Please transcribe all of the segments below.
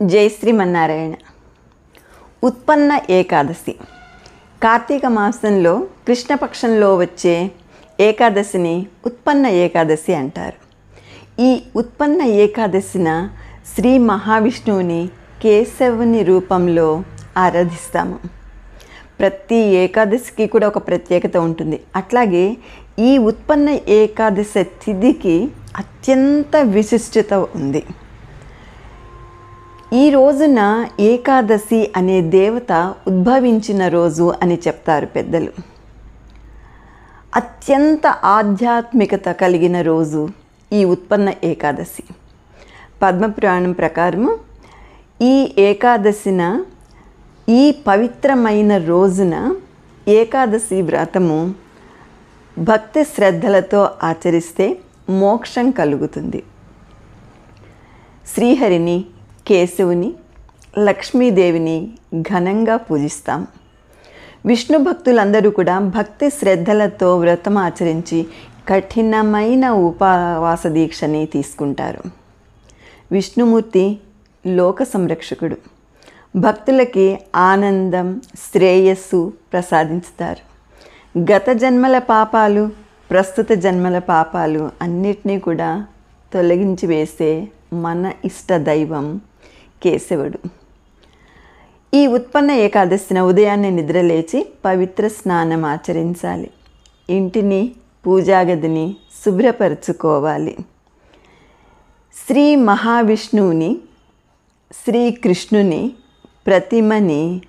జై శ్రీమన్నారాయణ. ఉత్పన్న ఏకాదశి కార్తీక మాసంలో కృష్ణపక్షంలో వచ్చే ఏకాదశిని ఉత్పన్న ఏకాదశి అంటారు. ఈ ఉత్పన్న ఏకాదశిన శ్రీ మహావిష్ణువుని కేశవుని రూపంలో ఆరాధిస్తాము. ప్రతి ఏకాదశికి కూడా ఒక ప్రత్యేకత ఉంటుంది. అట్లాగే ఈ ఉత్పన్న ఏకాదశి తిథికి అత్యంత విశిష్టత ఉంది. ఈ రోజున ఏకాదశి అనే దేవత ఉద్భవించిన రోజు అని చెప్తారు పెద్దలు. అత్యంత ఆధ్యాత్మికత కలిగిన రోజు ఈ ఉత్పన్న ఏకాదశి. పద్మపురాణం ప్రకారము ఈ ఏకాదశిన, ఈ పవిత్రమైన రోజున ఏకాదశి వ్రతము భక్తి శ్రద్ధలతో ఆచరిస్తే మోక్షం కలుగుతుంది. శ్రీహరిని, కేశవుని, లక్ష్మీదేవిని ఘనంగా పూజిస్తాం. విష్ణు భక్తులందరూ కూడా భక్తి శ్రద్ధలతో వ్రతం ఆచరించి కఠినమైన ఉపవాస దీక్షని తీసుకుంటారు. విష్ణుమూర్తి లోక సంరక్షకుడు. భక్తులకి ఆనందం, శ్రేయస్సు ప్రసాదిస్తారు. గత జన్మల పాపాలు, ప్రస్తుత జన్మల పాపాలు అన్నిటినీ కూడా తొలగించి వేసే మన ఇష్ట దైవం కేశవుడు. ఈ ఉత్పన్న ఏకాదశిన ఉదయాన్నే నిద్రలేచి పవిత్ర స్నానం ఆచరించాలి. ఇంటిని, పూజాగదిని శుభ్రపరచుకోవాలి. శ్రీ మహావిష్ణువుని, శ్రీకృష్ణుని ప్రతిమని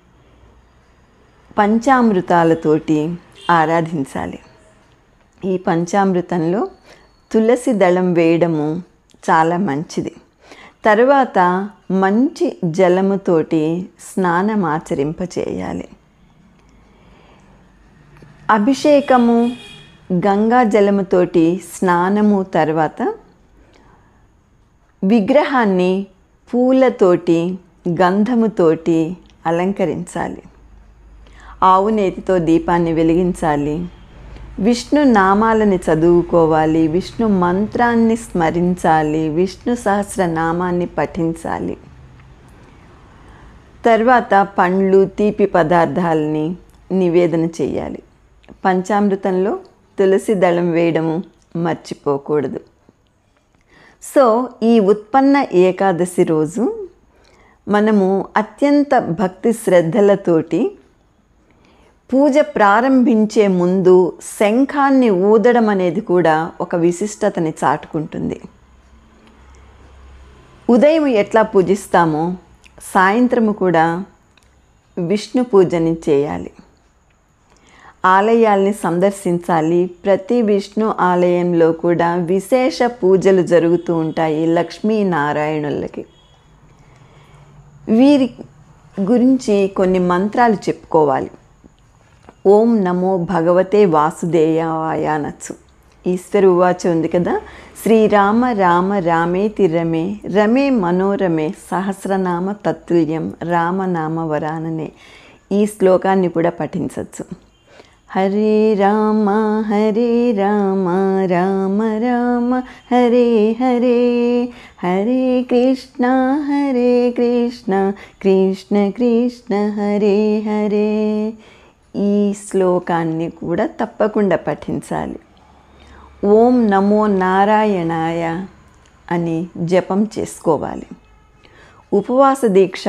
పంచామృతాలతోటి ఆరాధించాలి. ఈ పంచామృతంలో తులసి దళం వేయడము చాలా మంచిది. తరువాత మంచి జలముతోటి స్నానం ఆచరింపచేయాలి. అభిషేకము గంగా జలముతోటి స్నానము తర్వాత విగ్రహాన్ని పూలతోటి, గంధముతోటి అలంకరించాలి. ఆవు నేతితో దీపాన్ని వెలిగించాలి. విష్ణు నామాలని చదువుకోవాలి. విష్ణు మంత్రాన్ని స్మరించాలి. విష్ణు సహస్రనామాన్ని పఠించాలి. తర్వాత పండ్లు, తీపి పదార్థాలని నివేదన చేయాలి. పంచామృతంలో తులసి దళం వేయడము మర్చిపోకూడదు. సో ఈ ఉత్పన్న ఏకాదశి రోజు మనము అత్యంత భక్తి శ్రద్ధలతోటి పూజ ప్రారంభించే ముందు శంఖాన్ని ఊదడం అనేది కూడా ఒక విశిష్టతని చాటుకుంటుంది. ఉదయం ఎట్లా పూజిస్తామో సాయంత్రము కూడా విష్ణు పూజని చేయాలి. ఆలయాల్ని సందర్శించాలి. ప్రతి విష్ణు ఆలయంలో కూడా విశేష పూజలు జరుగుతూ ఉంటాయి లక్ష్మీనారాయణులకి. వీరి గురించి కొన్ని మంత్రాలు చెప్పుకోవాలి. ఓం నమో భగవతే వాసుదేవాయ అనొచ్చు. ఈశ్వర ఉవాచ ఉంది కదా, శ్రీరామ రామ రామేతి రమే రమే మనోరమే సహస్రనామ తత్తుల్యం రామనామ వరాననే. ఈ శ్లోకాన్ని కూడా పఠించవచ్చు. హరే రామ రామ రామ హరే హరే, హరే కృష్ణ కృష్ణ కృష్ణ హరే హరే. ఈ శ్లోకాన్ని కూడా తప్పకుండా పఠించాలి. ఓం నమో నారాయణాయ అని జపం చేసుకోవాలి. ఉపవాస దీక్ష,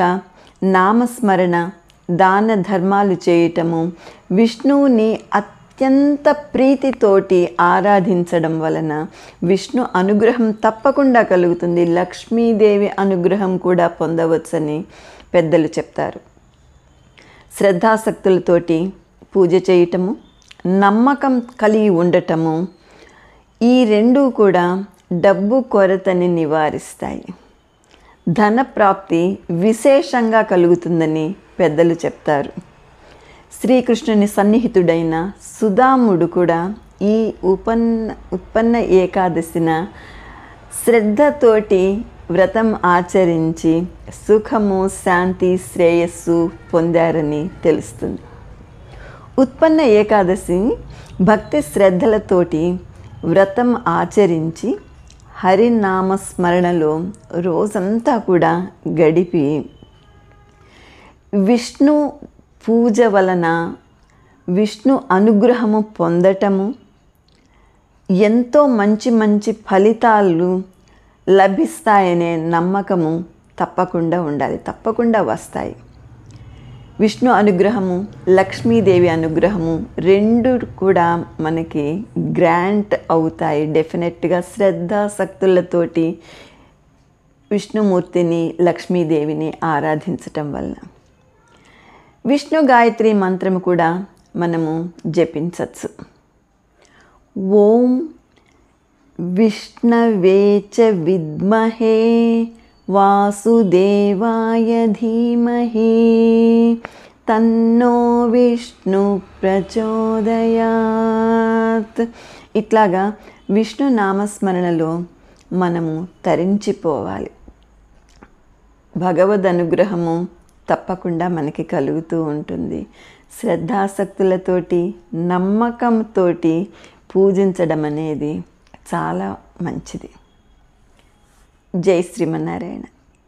నామస్మరణ, దాన ధర్మాలు చేయటము, విష్ణువుని అత్యంత ప్రీతితోటి ఆరాధించడం వలన విష్ణు అనుగ్రహం తప్పకుండా కలుగుతుంది. లక్ష్మీదేవి అనుగ్రహం కూడా పొందవచ్చని పెద్దలు చెప్తారు. శ్రద్ధాసక్తులతోటి పూజ చేయటము, నమ్మకం కలిగి ఉండటము, ఈ రెండూ కూడా డబ్బు కొరతని నివారిస్తాయి. ధన ప్రాప్తి విశేషంగా కలుగుతుందని పెద్దలు చెప్తారు. శ్రీకృష్ణుని సన్నిహితుడైన సుదాముడు కూడా ఈ ఉత్పన్న ఏకాదశిన శ్రద్ధతోటి వ్రతం ఆచరించి సుఖము, శాంతి, శ్రేయస్సు పొందారని తెలుస్తుంది. ఉత్పన్న ఏకాదశి భక్తి శ్రద్ధలతోటి వ్రతం ఆచరించి హరినామస్మరణలో రోజంతా కూడా గడిపి విష్ణు పూజ వలన విష్ణు అనుగ్రహము పొందటము, ఎంతో మంచి మంచి ఫలితాలు లభిస్తాయనే నమ్మకము తప్పకుండా ఉండాలి. తప్పకుండా వస్తాయి. విష్ణు అనుగ్రహము, లక్ష్మీదేవి అనుగ్రహము రెండు కూడా మనకి గ్రాంట్ అవుతాయి. డెఫినెట్గా శ్రద్ధాశక్తులతోటి విష్ణుమూర్తిని, లక్ష్మీదేవిని ఆరాధించటం వలన. విష్ణు గాయత్రి మంత్రము కూడా మనము జపించవచ్చు. ఓం విష్ణవే చ విద్మహే వాసుదేవాయ ధీమహి తన్నో విష్ణు ప్రచోదయాత్. ఇట్లాగా విష్ణు నామస్మరణలో మనము తరించిపోవాలి. భగవద్ అనుగ్రహము తప్పకుండా మనకి కలుగుతూ ఉంటుంది. శ్రద్ధాశక్తులతోటి, నమ్మకంతో పూజించడం అనేది చాలా మంచిది. జై శ్రీమన్నారాయణ.